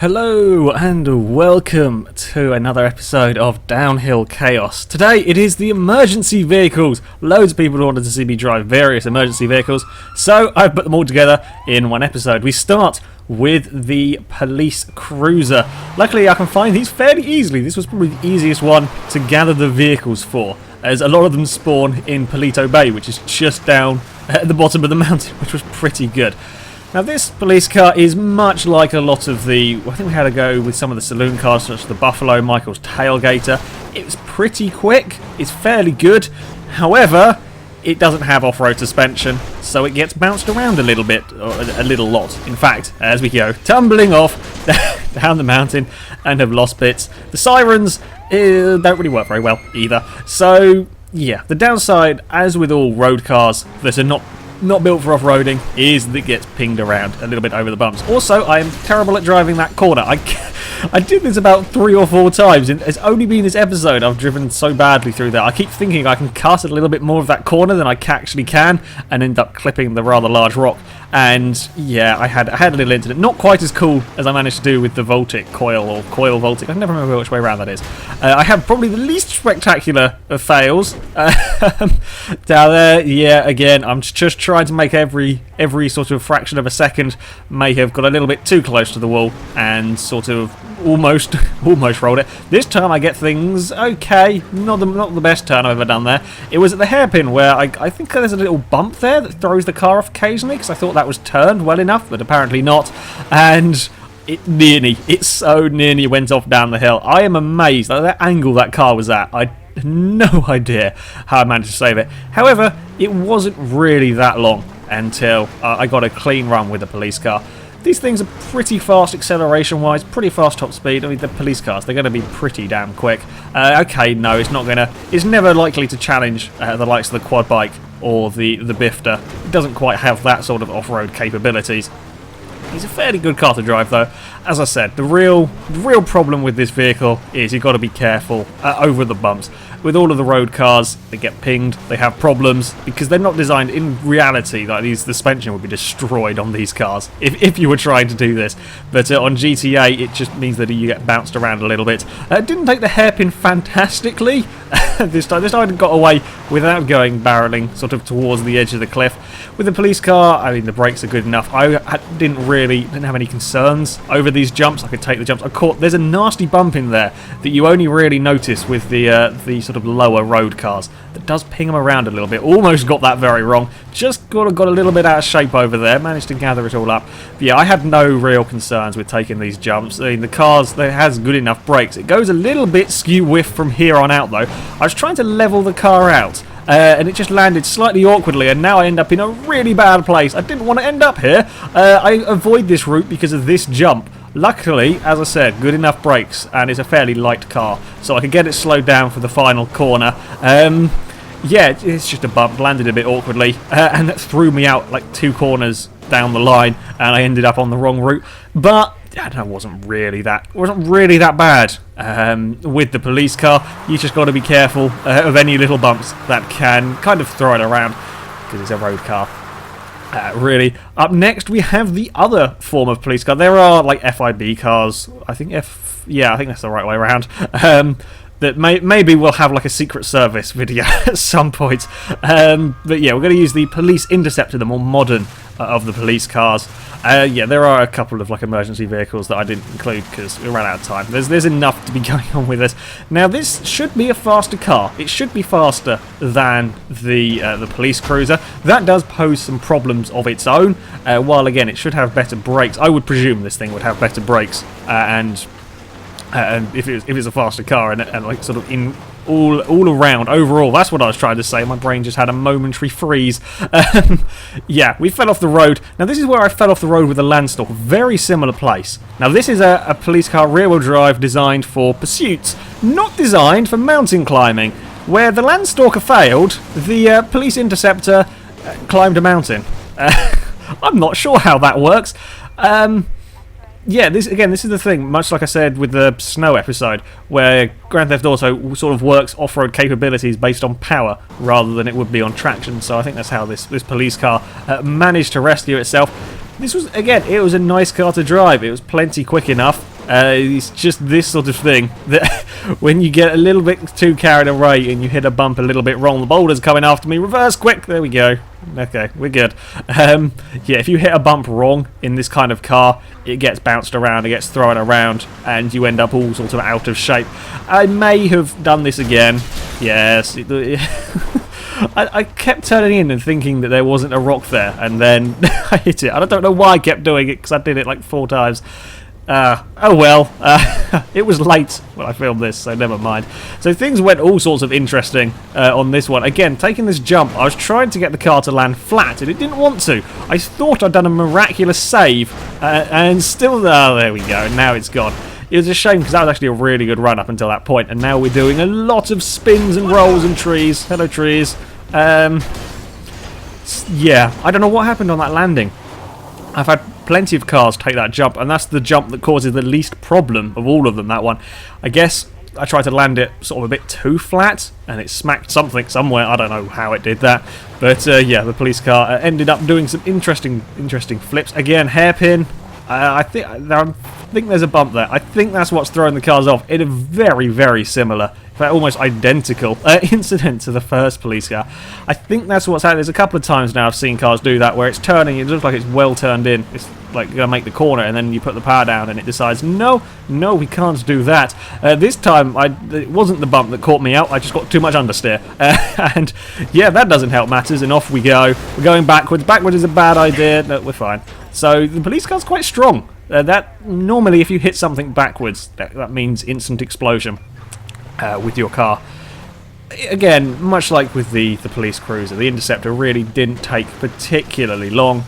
Hello and welcome to another episode of Downhill Chaos. Today it is the emergency vehicles. Loads of people wanted to see me drive various emergency vehicles, so I've put them all together in one episode. We start with the police cruiser. Luckily I can find these fairly easily. This was probably the easiest one to gather the vehicles for, as a lot of them spawn in Palito Bay, which is just down at the bottom of the mountain, which was pretty good. Now this police car is much like a lot of the, I think we had to go with some of the saloon cars such as the Buffalo, Michael's Tailgater. It's pretty quick, it's fairly good, however it doesn't have off-road suspension, so it gets bounced around a little bit, or a little lot. In fact, as we go tumbling off down the mountain and have lost bits. The sirens don't really work very well either. So yeah, the downside, as with all road cars that are not built for off-roading, is that it gets pinged around a little bit over the bumps. Also, I am terrible at driving that corner. I did this about 3 or 4 times. It's only been this episode I've driven so badly through there. I keep thinking I can cut a little bit more of that corner than I actually can, and end up clipping the rather large rock. And yeah, I had a little incident. Not quite as cool as I managed to do with the Voltic coil, or coil Voltic. I can never remember which way around that is. I had probably the least spectacular of fails down there. Yeah, again, I'm just trying to make every sort of fraction of a second. May have got a little bit too close to the wall and sort of almost rolled it. This time I get things okay. Not the best turn I've ever done there. It was at the hairpin where I think there's a little bump there that throws the car off occasionally, because I thought that was turned well enough, but apparently not. And it so nearly went off down the hill. I am amazed at that angle that car was at. I had no idea how I managed to save it. However, it wasn't really that long until I got a clean run with the police car. These things are pretty fast acceleration-wise, pretty fast top speed. I mean, the police cars, they're going to be pretty damn quick. Okay, no, it's never likely to challenge the likes of the quad bike or the Bifter. It doesn't quite have that sort of off-road capabilities. It's a fairly good car to drive, though. As I said, the real problem with this vehicle is you've got to be careful over the bumps. With all of the road cars, they get pinged, they have problems, because they're not designed in reality. Like the suspension would be destroyed on these cars if you were trying to do this. But on GTA, it just means that you get bounced around a little bit. It didn't take the hairpin fantastically this time. This time I got away without going barreling sort of towards the edge of the cliff. With the police car, I mean, the brakes are good enough. I didn't have any concerns over these jumps. I could take the jumps. There's a nasty bump in there that you only really notice with the sort of lower road cars. That does ping them around a little bit. Almost got that very wrong. Just got a little bit out of shape over there. Managed to gather it all up. But yeah, I had no real concerns with taking these jumps. I mean, the cars, they has good enough brakes. It goes a little bit skew-whiff from here on out, though. I was trying to level the car out. And it just landed slightly awkwardly, and now I end up in a really bad place. I didn't want to end up here. I avoid this route because of this jump. Luckily, as I said, good enough brakes, and it's a fairly light car, so I could get it slowed down for the final corner. Yeah, it's just a bump, landed a bit awkwardly, and that threw me out like 2 corners down the line, and I ended up on the wrong route. But it wasn't really that bad. With the police car, you just got to be careful of any little bumps that can kind of throw it around, because it's a road car. Really. Up next, we have the other form of police car. There are like FIB cars. I think that's the right way around. That maybe we'll have like a Secret Service video at some point. But yeah, we're going to use the police Interceptor, the more modern of the police cars. Yeah, there are a couple of like emergency vehicles that I didn't include because we ran out of time. There's enough to be going on with this. Now this should be a faster car. It should be faster than the police cruiser. That does pose some problems of its own. While again, it should have better brakes. I would presume this thing would have better brakes and if it's a faster car and like sort of in all around overall, that's what I was trying to say. My brain just had a momentary freeze. Yeah, we fell off the road. Now this is where I fell off the road with a Landstalker. Very similar place. Now this is a police car rear-wheel drive designed for pursuits, not designed for mountain climbing. Where the Landstalker failed, the police Interceptor climbed a mountain. I'm not sure how that works. Yeah, this is the thing, much like I said with the snow episode, where Grand Theft Auto sort of works off-road capabilities based on power rather than it would be on traction. So I think that's how this police car managed to rescue itself. This was, again, it was a nice car to drive. It was plenty quick enough. It's just this sort of thing that when you get a little bit too carried away and you hit a bump a little bit wrong, the boulder's coming after me. Reverse quick. There we go. Okay, we're good. Yeah, if you hit a bump wrong in this kind of car, it gets bounced around, it gets thrown around, and you end up all sort of out of shape. I may have done this again. Yes. I kept turning in and thinking that there wasn't a rock there, and then I hit it. And I don't know why I kept doing it, because I did it like 4 times. Oh well, it was late when I filmed this, so never mind. So things went all sorts of interesting on this one. Again, taking this jump, I was trying to get the car to land flat, and it didn't want to. I thought I'd done a miraculous save, and still, oh, there we go, now it's gone. It was a shame, because that was actually a really good run up until that point, and now we're doing a lot of spins and rolls and trees. Hello, trees. Yeah, I don't know what happened on that landing. I've had plenty of cars take that jump, and that's the jump that causes the least problem of all of them, that one. I guess I tried to land it sort of a bit too flat, and it smacked something somewhere. I don't know how it did that, but yeah, the police car ended up doing some interesting flips. Again, hairpin. I think there's a bump there. I think that's what's throwing the cars off. It is very, very similar, in fact, almost identical incident to the first police car. I think that's what's happening. There's a couple of times now I've seen cars do that, where it's turning, it looks like it's well turned in. It's like going to make the corner, and then you put the power down, and it decides, no, we can't do that. This time, it wasn't the bump that caught me out. I just got too much understeer. And yeah, that doesn't help matters, and off we go. We're going backwards. Backwards is a bad idea. No, we're fine. So the police car's quite strong. That normally, if you hit something backwards, that means instant explosion with your car. Again, much like with the police cruiser, the Interceptor really didn't take particularly long.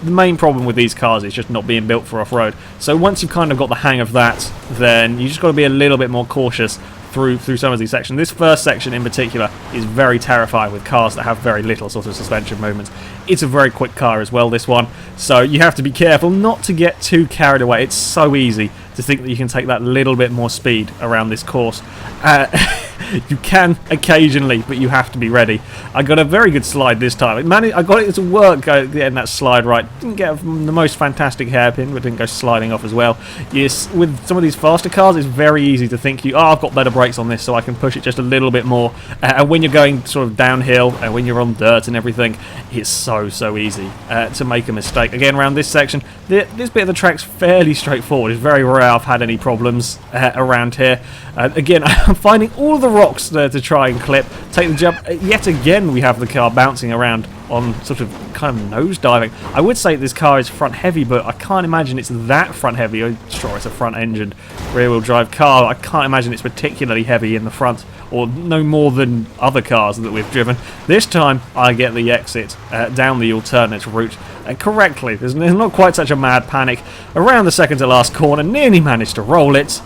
The main problem with these cars is just not being built for off-road. So once you've kind of got the hang of that, then you just got to be a little bit more cautious through some of these sections. This first section in particular is very terrifying with cars that have very little sort of suspension movements. It's a very quick car as well, this one, so you have to be careful not to get too carried away. It's so easy to think that you can take that little bit more speed around this course. You can occasionally, but you have to be ready. I got a very good slide this time. I got it to work getting that slide right. Didn't get the most fantastic hairpin, but didn't go sliding off as well. Yes, with some of these faster cars, it's very easy to think I've got better brakes on this, so I can push it just a little bit more. And when you're going sort of downhill, and when you're on dirt and everything, it's so easy to make a mistake. Again, around this section, this bit of the track's fairly straightforward. It's very rare I've had any problems around here. Again, I'm finding all the rocks there to try and clip, take the jump. Yet again, we have the car bouncing around on sort of kind of nose diving. I would say this car is front heavy, but I can't imagine it's that front heavy. I'm sure it's a front engined rear wheel drive car. I can't imagine it's particularly heavy in the front, or no more than other cars that we've driven. This time I get the exit down the alternate route correctly. There's not quite such a mad panic. Around the second to last corner, nearly managed to roll it.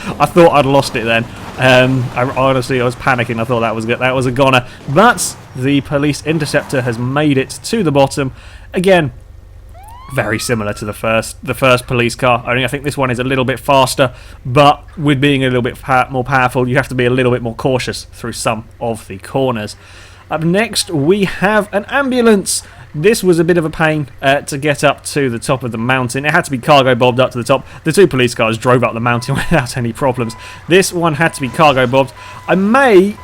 I thought I'd lost it then. Honestly, I was panicking. I thought that was a goner. But the police Interceptor has made it to the bottom. Again, very similar to the first police car. Only I think this one is a little bit faster, but with being a little bit more powerful, you have to be a little bit more cautious through some of the corners. Up next, we have an ambulance. This was a bit of a pain to get up to the top of the mountain. It had to be cargo bobbed up to the top. The 2 police cars drove up the mountain without any problems. This one had to be cargo bobbed. I may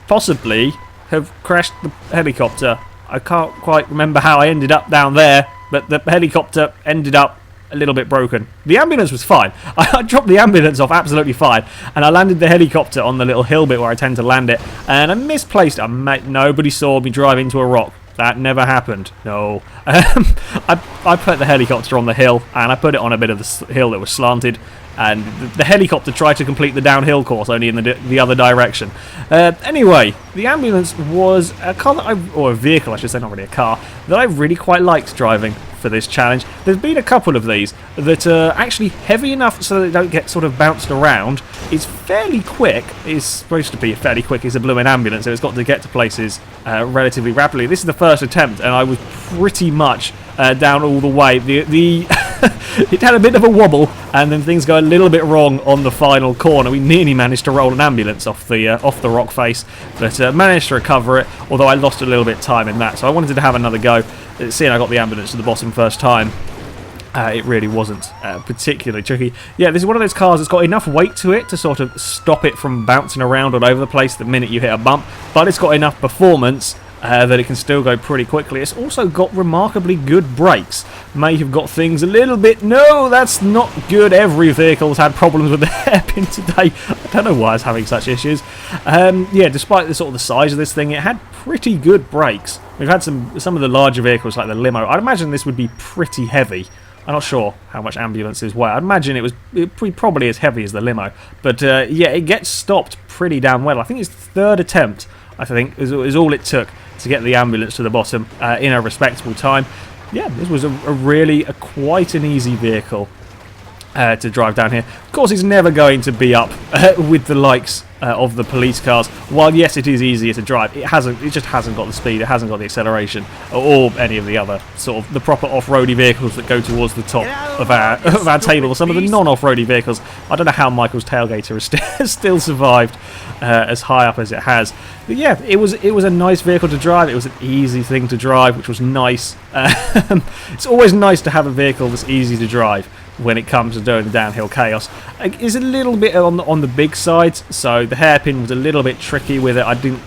possibly have crashed the helicopter. I can't quite remember how I ended up down there, but the helicopter ended up a little bit broken. The ambulance was fine. I dropped the ambulance off absolutely fine, and I landed the helicopter on the little hill bit where I tend to land it, and I misplaced it. Nobody saw me drive into a rock. That never happened. No. I put the helicopter on the hill, and I put it on a bit of the hill that was slanted, and the helicopter tried to complete the downhill course, only in the other direction. Anyway, the ambulance was a car or a vehicle, I should say, not really a car, that I really quite liked driving for this challenge. There's been a couple of these that are actually heavy enough so that they don't get sort of bounced around. It's fairly quick. It's supposed to be fairly quick. It's a blooming ambulance, so it's got to get to places relatively rapidly. This is the first attempt, and I was pretty much down all the way. It had a bit of a wobble, and then things go a little bit wrong on the final corner. We nearly managed to roll an ambulance off the rock face, but managed to recover it, although I lost a little bit of time in that, so I wanted to have another go, seeing I got the ambulance to the bottom first time. It really wasn't particularly tricky. Yeah, this is one of those cars that's got enough weight to it to sort of stop it from bouncing around all over the place the minute you hit a bump, but it's got enough performance that it can still go pretty quickly. It's also got remarkably good brakes. May have got things a little bit... No, that's not good. Every vehicle's had problems with the hairpin today. I don't know why it's having such issues. Yeah, despite the sort of the size of this thing, it had pretty good brakes. We've had some of the larger vehicles like the limo. I'd imagine this would be pretty heavy. I'm not sure how much ambulances weigh. I'd imagine it probably as heavy as the limo. But yeah, it gets stopped pretty damn well. I think it's the third attempt, I think, is all it took to get the ambulance to the bottom in a respectable time. Yeah, this was quite an easy vehicle to drive down here. Of course, it's never going to be up with the likes of the police cars. While yes, it is easier to drive, it just hasn't got the speed, it hasn't got the acceleration, or any of the other sort of the proper off-roady vehicles that go towards the top of our table. Some of the non-off-roady vehicles. I don't know how Michael's tailgater has still survived as high up as it has. But yeah, it was a nice vehicle to drive. It was an easy thing to drive, which was nice. It's always nice to have a vehicle that's easy to drive when it comes to doing downhill chaos. It's a little bit on the big side, so the hairpin was a little bit tricky with it.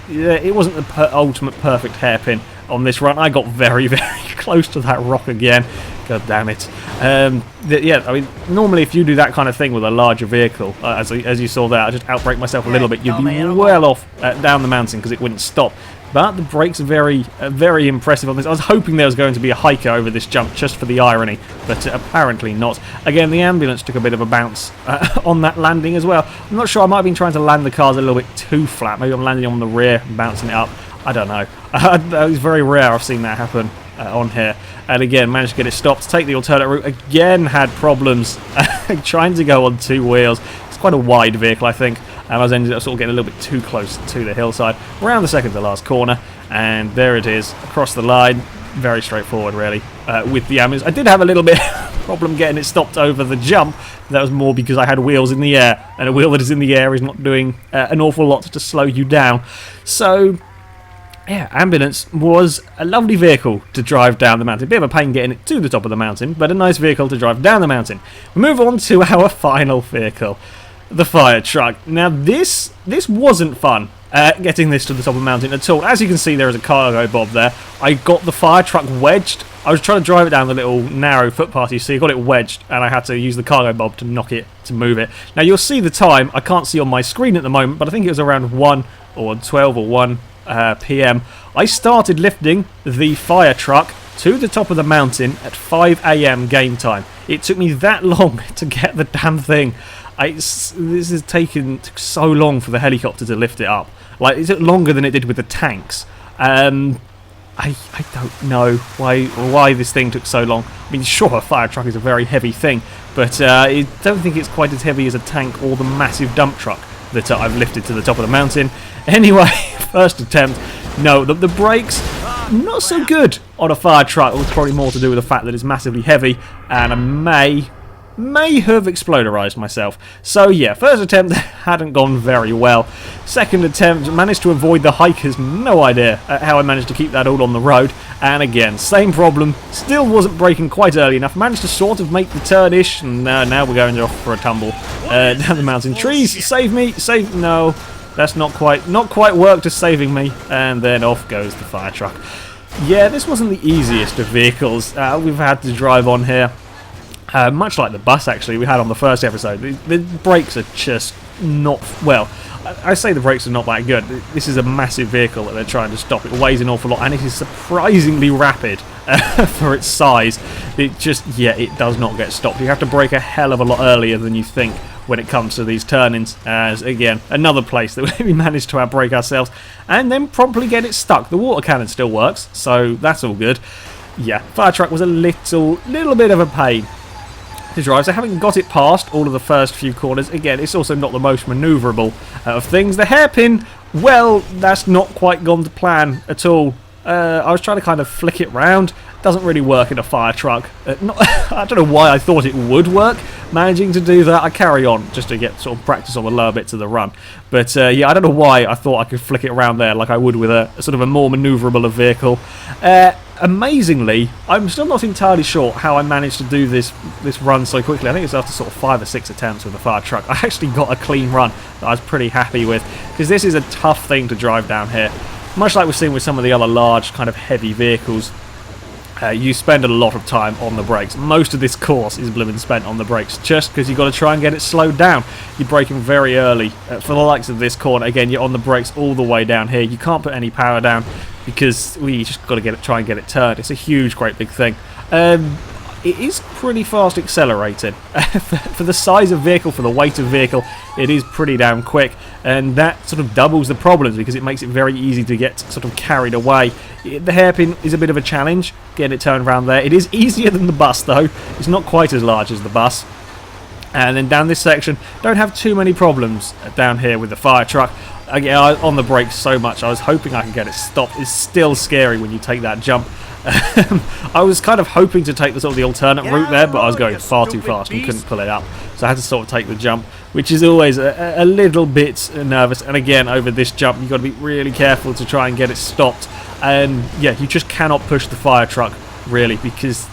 It wasn't the ultimate perfect hairpin on this run. I got very, very close to that rock again. God damn it. Yeah, I mean, normally if you do that kind of thing with a larger vehicle, as you saw there, I just outbrake myself a little bit, you'd be well off down the mountain because it wouldn't stop. But the brakes are very impressive on this. I was hoping there was going to be a hiker over this jump, just for the irony, but apparently not. Again, the ambulance took a bit of a bounce on that landing as well. I'm not sure, I might have been trying to land the cars a little bit too flat. Maybe I'm landing on the rear and bouncing it up. I don't know. It's very rare I've seen that happen on here. And again, managed to get it stopped, take the alternate route. Again, had problems trying to go on two wheels. It's quite a wide vehicle, I think. I was ended up sort of getting a little bit too close to the hillside, around the second to last corner, and there it is, across the line. Very straightforward, really, with the ambulance. I did have a little bit of problem getting it stopped over the jump. That was more because I had wheels in the air, and a wheel that is in the air is not doing an awful lot to slow you down. So, yeah, ambulance was a lovely vehicle to drive down the mountain. A bit of a pain getting it to the top of the mountain, but a nice vehicle to drive down the mountain. We move on to our final vehicle, the Firetruck. Now this wasn't fun, getting this to the top of the mountain at all. As you can see, there is a cargo bob there. I got the Firetruck wedged. I was trying to drive it down the little narrow footpath you see. I got it wedged, and I had to use the cargo bob to knock it, to move it. Now you'll see the time. I can't see on my screen at the moment, but I think it was around 1 or 12 or 1 p.m. I started lifting the Firetruck to the top of the mountain at 5 a.m. game time. It took me that long to get the damn thing. This has taken so long for the helicopter to lift it up. Like, it took longer than it did with the tanks. I don't know why this thing took so long. I mean, sure, a Firetruck is a very heavy thing, but I don't think it's quite as heavy as a tank or the massive dump truck that I've lifted to the top of the mountain. Anyway, first attempt. No, the brakes, not so good on a Firetruck. It was probably more to do with the fact that it's massively heavy, and I may have exploderized myself. So yeah, first attempt hadn't gone very well. Second attempt, managed to avoid the hikers. No idea how I managed to keep that all on the road. And again, same problem. Still wasn't braking quite early enough. Managed to sort of make the turn-ish, and now we're going off for a tumble down the mountain. Trees, save me! No, that's not quite worked as saving me. And then off goes the Firetruck. Yeah, this wasn't the easiest of vehicles we've had to drive on here. Much like the bus, actually, we had on the first episode. The brakes are just not... Well, I say the brakes are not that good. This is a massive vehicle that they're trying to stop. It weighs an awful lot, and it is surprisingly rapid for its size. It just... Yeah, it does not get stopped. You have to brake a hell of a lot earlier than you think when it comes to these turn-ins. As, again, another place that we managed to outbrake ourselves, and then promptly get it stuck. The water cannon still works, so that's all good. Yeah, Firetruck was a little bit of a pain to drive, so having got it past all of the first few corners, again, it's also not the most manoeuvrable of things. The hairpin, well, that's not quite gone to plan at all. I was trying to kind of flick it round. Doesn't really work in a Firetruck. I don't know why I thought it would work. Managing to do that, I carry on just to get sort of practice on the lower bits of the run. But yeah, I don't know why I thought I could flick it around there like I would with a sort of a more manoeuvrable vehicle. Amazingly, I'm still not entirely sure how I managed to do this run so quickly. I think it's after sort of 5 or 6 attempts with the Firetruck. I actually got a clean run that I was pretty happy with, because this is a tough thing to drive down here. Much like we're seeing with some of the other large kind of heavy vehicles, you spend a lot of time on the brakes. Most of this course is blooming spent on the brakes, just because you've got to try and get it slowed down. You're braking very early. For the likes of this corner, again, you're on the brakes all the way down here. You can't put any power down because you just got to try and get it turned. It's a huge, great big thing. It is pretty fast accelerating. For the size of vehicle, for the weight of vehicle, it is pretty damn quick, and that sort of doubles the problems because it makes it very easy to get sort of carried away. The hairpin is a bit of a challenge, getting it turned around there. It is easier than the bus though. It's not quite as large as the bus. And then down this section, don't have too many problems down here with the Firetruck. Again, on the brakes so much, I was hoping I could get it stopped. It's still scary when you take that jump. I was kind of hoping to take the sort of the alternate route there, but I was going far too fast and couldn't pull it up. So I had to sort of take the jump, which is always a little bit nervous. And again, over this jump, you've got to be really careful to try and get it stopped. And yeah, you just cannot push the Firetruck, really, because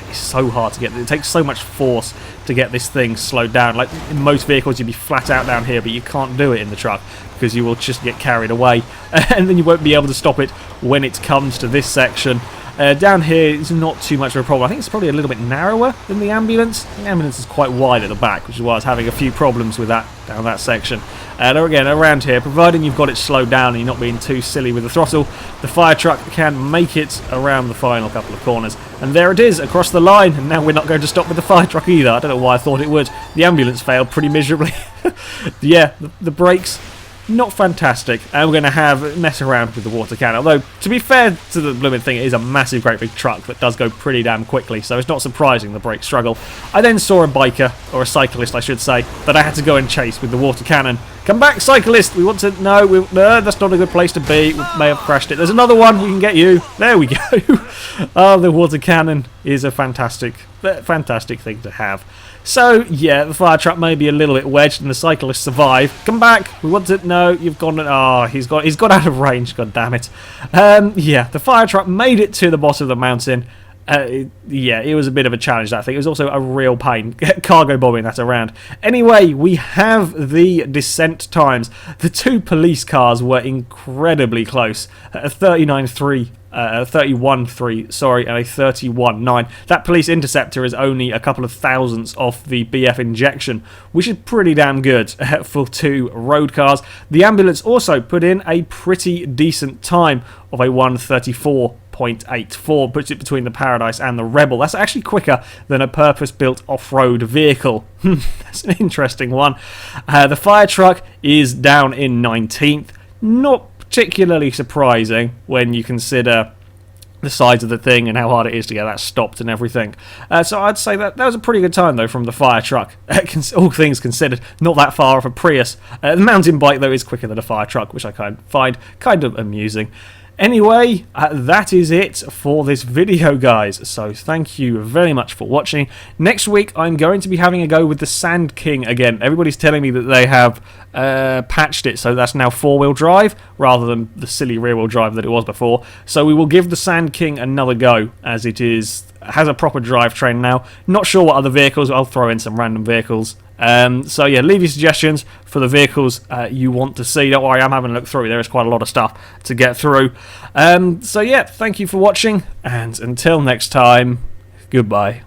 it's so hard to get. It takes so much force to get this thing slowed down. Like in most vehicles, you'd be flat out down here, but you can't do it in the truck because you will just get carried away, and then you won't be able to stop it when it comes to this section. Down here, it's not too much of a problem. I think it's probably a little bit narrower than the ambulance. The ambulance is quite wide at the back, which is why I was having a few problems with that down that section. And again, around here, providing you've got it slowed down and you're not being too silly with the throttle, the Firetruck can make it around the final couple of corners. And there it is, across the line. And now we're not going to stop with the Firetruck either. I don't know why I thought it would. The ambulance failed pretty miserably. Yeah, the brakes, not fantastic, and we're going to mess around with the water cannon. Although, to be fair to the blooming thing, it is a massive, great big truck that does go pretty damn quickly, so it's not surprising the brakes struggle. I then saw a biker, or a cyclist I should say, that I had to go and chase with the water cannon. Come back, cyclist! We want to... No, that's not a good place to be. We may have crashed it. There's another one, we can get you. There we go. Oh, the water cannon is a fantastic thing to have. So, yeah, the Firetruck may be a little bit wedged and the cyclist survived. Come back! We want to... No, you've gone... Oh, he's got out of range, god damn it. Yeah, the Firetruck made it to the bottom of the mountain. Yeah, it was a bit of a challenge, that thing. It was also a real pain, cargo bombing that around. Anyway, we have the descent times. The two police cars were incredibly close. 39.3. 31.3, sorry, and a 31.9. That police Interceptor is only a couple of thousandths off the BF injection, which is pretty damn good for two road cars. The ambulance also put in a pretty decent time of a 1:34.84, puts it between the Paradise and the Rebel. That's actually quicker than a purpose-built off-road vehicle. That's an interesting one. The Firetruck is down in 19th. Not particularly surprising when you consider the size of the thing and how hard it is to get that stopped and everything. So I'd say that was a pretty good time though from the Firetruck. All things considered, not that far off a Prius. The mountain bike though is quicker than a Firetruck, which I find kind of amusing. Anyway, that is it for this video, guys. So thank you very much for watching. Next week, I'm going to be having a go with the Sand King again. Everybody's telling me that they have patched it, so that's now four-wheel drive rather than the silly rear-wheel drive that it was before. So we will give the Sand King another go, as it has a proper drivetrain now. Not sure what other vehicles. I'll throw in some random vehicles. So yeah, leave your suggestions for the vehicles you want to see. Don't worry, I'm having a look through. There is quite a lot of stuff to get through. So yeah, thank you for watching, and until next time, goodbye.